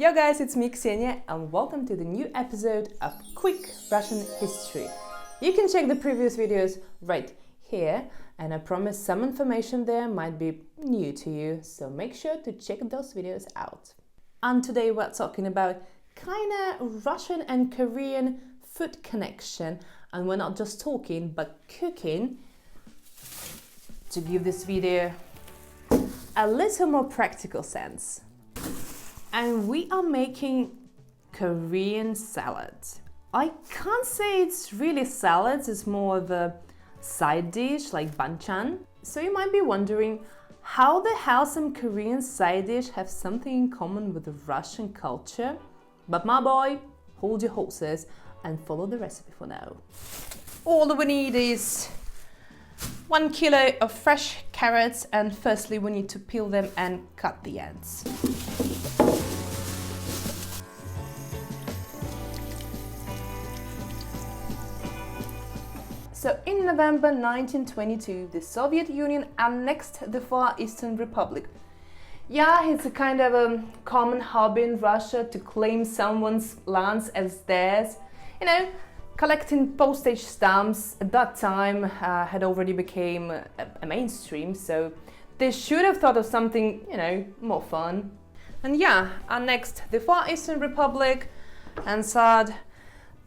Yo guys, it's me Ksenia and welcome to the new episode of Quick Russian History. You can check the previous videos right here, and I promise some information there might be new to you, so make sure to check those videos out. And today we're talking about kinda Russian and Korean food connection, and we're not just talking but cooking to give this video a little more practical sense. And we are making Korean salad. I can't say it's really salad, it's more of a side dish like banchan. So you might be wondering, how the hell some Korean side dish have something in common with the Russian culture? But my boy, hold your horses and follow the recipe for now. All that we need is 1 kilo of fresh carrots, and firstly we need to peel them and cut the ends. So in November 1922, the Soviet Union annexed the Far Eastern Republic. Yeah, it's a kind of a common hobby in Russia to claim someone's lands as theirs. You know, collecting postage stamps at that time had already become a mainstream, so they should have thought of something, you know, more fun. And yeah, annexed the Far Eastern Republic and said,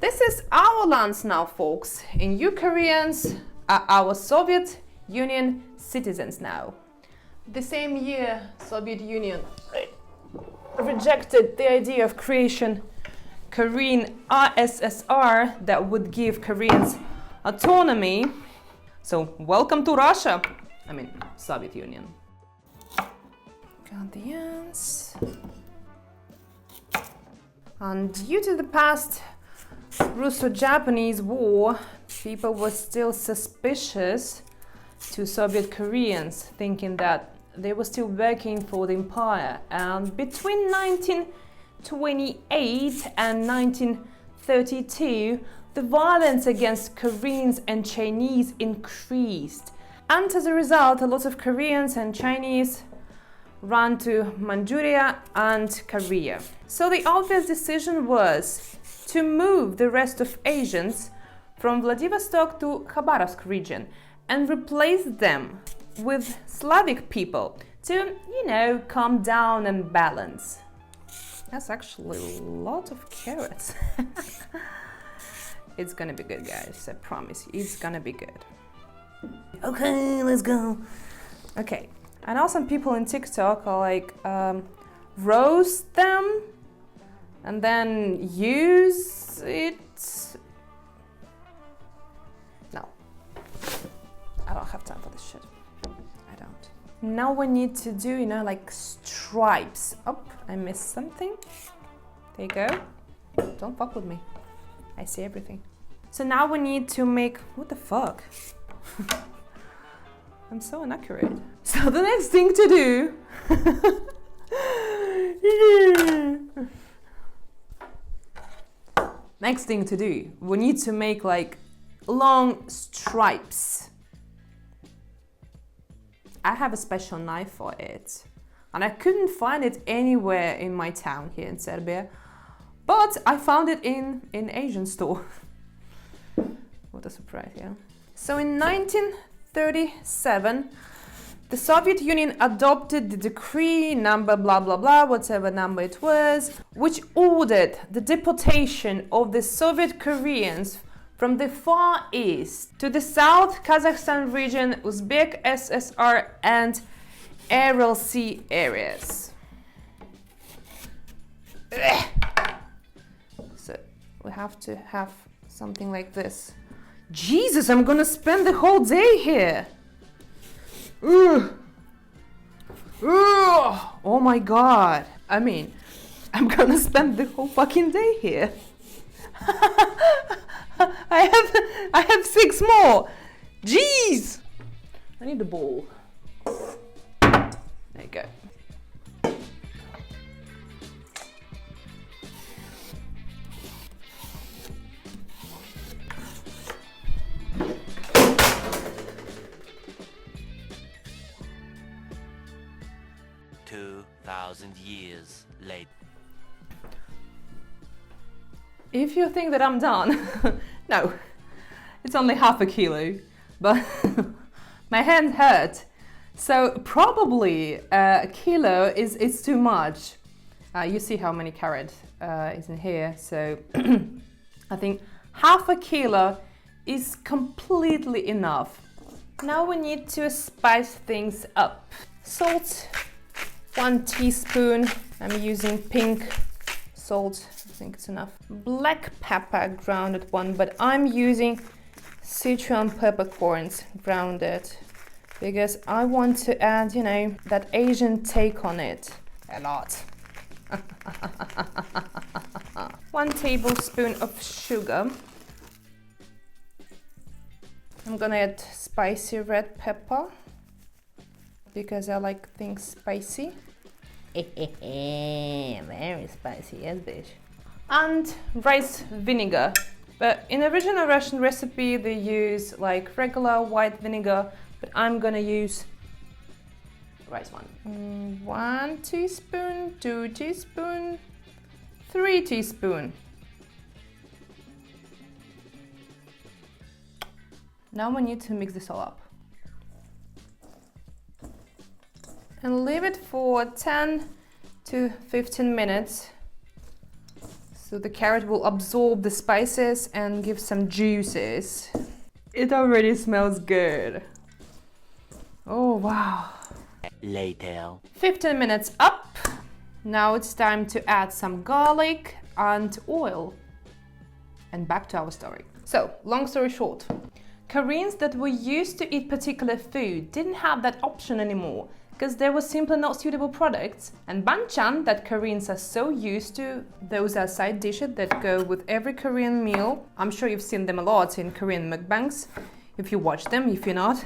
"This is our lands now, folks, and you Koreans are our Soviet Union citizens now." The same year, Soviet Union rejected the idea of creation Korean RSSR that would give Koreans autonomy. So welcome to Russia, I mean Soviet Union. Got the ends. And due to the past Russo-Japanese War, people were still suspicious to Soviet Koreans, thinking that they were still working for the empire. And between 1928 and 1932, the violence against Koreans and Chinese increased. And as a result, a lot of Koreans and Chinese ran to Manchuria and Korea. So the obvious decision was to move the rest of Asians from Vladivostok to Khabarovsk region and replace them with Slavic people to, you know, calm down and balance. That's actually a lot of carrots. It's gonna be good, guys, I promise you, it's gonna be good. Okay, let's go. Okay, I know some people in TikTok are like, roast them and then use it. No, I don't have time for this shit. I don't. Now we need to do, you know, like stripes. Oh, I missed something. There you go. Don't fuck with me. I see everything. So now we need to make, what the fuck? I'm so inaccurate. So the next thing to do Next thing to do, we need to make like long stripes. I have a special knife for it, and I couldn't find it anywhere in my town here in Serbia, but I found it in an Asian store. What a surprise, yeah. So in 1937, the Soviet Union adopted the decree number blah blah blah, whatever number it was, which ordered the deportation of the Soviet Koreans from the Far East to the South Kazakhstan region, Uzbek SSR and Aral Sea areas. So we have to have something like this. Jesus, I'm gonna spend the whole day here. Ugh. Ugh. Oh my god. I mean, I'm gonna spend the whole fucking day here. I have 6 more. Jeez. I need a ball. There you go. Thousand years later. If you think that I'm done, no, it's only half a kilo, but my hand hurt. So probably a kilo is too much. You see how many carrots is in here, so I think half a kilo is completely enough. Now we need to spice things up. Salt, 1 teaspoon. I'm using pink salt, I think it's enough. Black pepper, grounded one, but I'm using Sichuan peppercorns, grounded, because I want to add, you know, that Asian take on it a lot. 1 tablespoon of sugar. I'm gonna add spicy red pepper because I like things spicy. Very spicy, yes, bitch. And rice vinegar. But in original Russian recipe they use like regular white vinegar, but I'm gonna use rice one. 1 teaspoon, 2 teaspoon, 3 teaspoon. Now we need to mix this all up. And leave it for 10 to 15 minutes so the carrot will absorb the spices and give some juices. It already smells good. Oh wow. Later. 15 minutes up. Now it's time to add some garlic and oil. And back to our story. So, long story short, Koreans that were used to eat particular food didn't have that option anymore because there were simply not suitable products. And banchan that Koreans are so used to, those are side dishes that go with every Korean meal. I'm sure you've seen them a lot in Korean mukbangs. If you watch them, if you're not,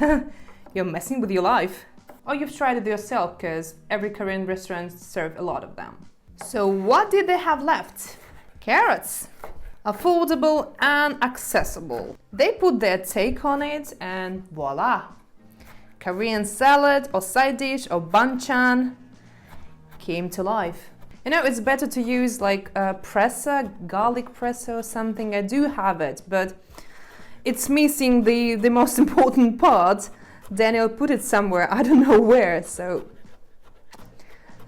you're messing with your life. Or you've tried it yourself because every Korean restaurant serves a lot of them. So what did they have left? Carrots. Affordable and accessible. They put their take on it and voila! Korean salad or side dish or banchan came to life. You know, it's better to use like a presser, garlic presser or something. I do have it, but it's missing the most important part. Daniel put it somewhere, I don't know where, so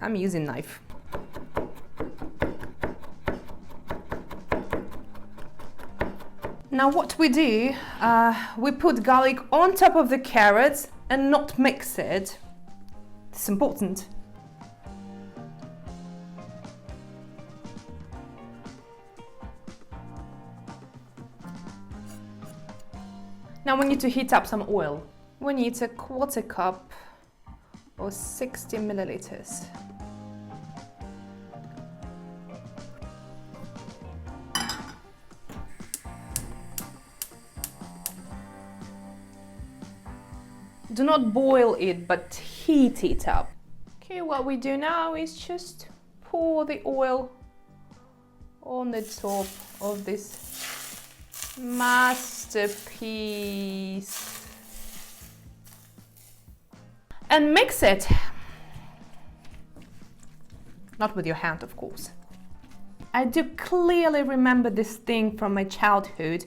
I'm using knife. Now what we do, we put garlic on top of the carrots and not mix it. It's important. Now we need to heat up some oil. We need a 1/4 cup or 60 milliliters. Do not boil it, but heat it up. Okay, what we do now is just pour the oil on the top of this masterpiece. And mix it. Not with your hand, of course. I do clearly remember this thing from my childhood.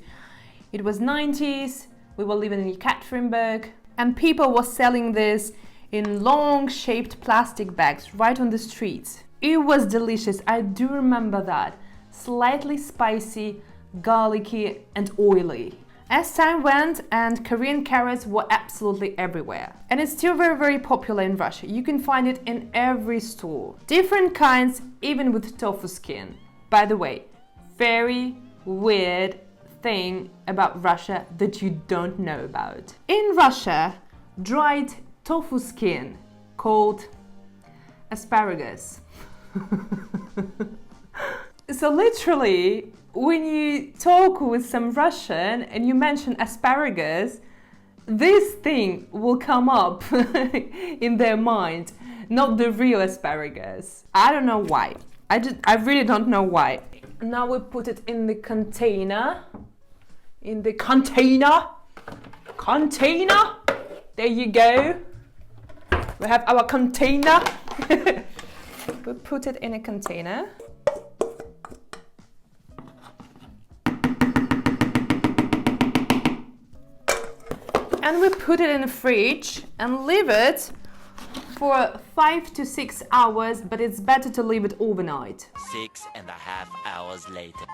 It was 90s, we were living in Yekaterinburg, and people were selling this in long shaped plastic bags right on the streets. It was delicious, I do remember that. Slightly spicy, garlicky and oily. As time went and Korean carrots were absolutely everywhere. And it's still very, very popular in Russia. You can find it in every store. Different kinds, even with tofu skin. By the way, very weird thing about Russia that you don't know about. In Russia, dried tofu skin called asparagus. So literally, when you talk with some Russian and you mention asparagus, this thing will come up in their mind, not the real asparagus. I don't know why. I really don't know why. Now we put it in the container. In the container. Container. There you go. We have our container. We put it in a container. and we put it in the fridge and leave it for 5 to 6 hours, but it's better to leave it overnight. 6.5 hours later.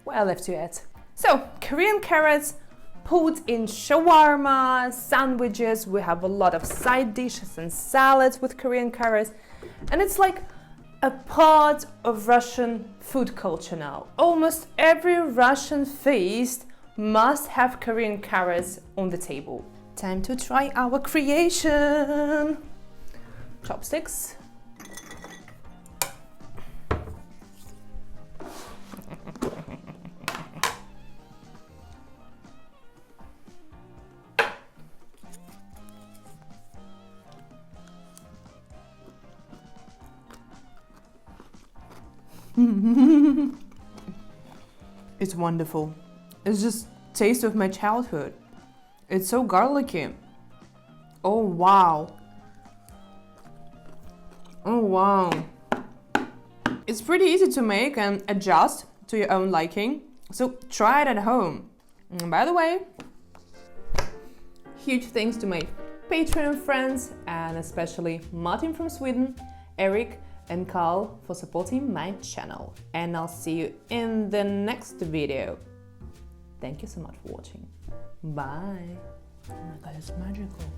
Well, left to it. So, Korean carrots put in shawarma, sandwiches. We have a lot of side dishes and salads with Korean carrots, and it's like a part of Russian food culture now. Almost every Russian feast must have Korean carrots on the table. Time to try our creation. Chopsticks. It's wonderful. It's just taste of my childhood. It's so garlicky. Oh wow. Oh wow. It's pretty easy to make and adjust to your own liking. So try it at home. And by the way, huge thanks to my Patreon friends and especially Martin from Sweden, Eric and Carl for supporting my channel. And I'll see you in the next video. Thank you so much for watching. Bye. Oh my god, it's magical.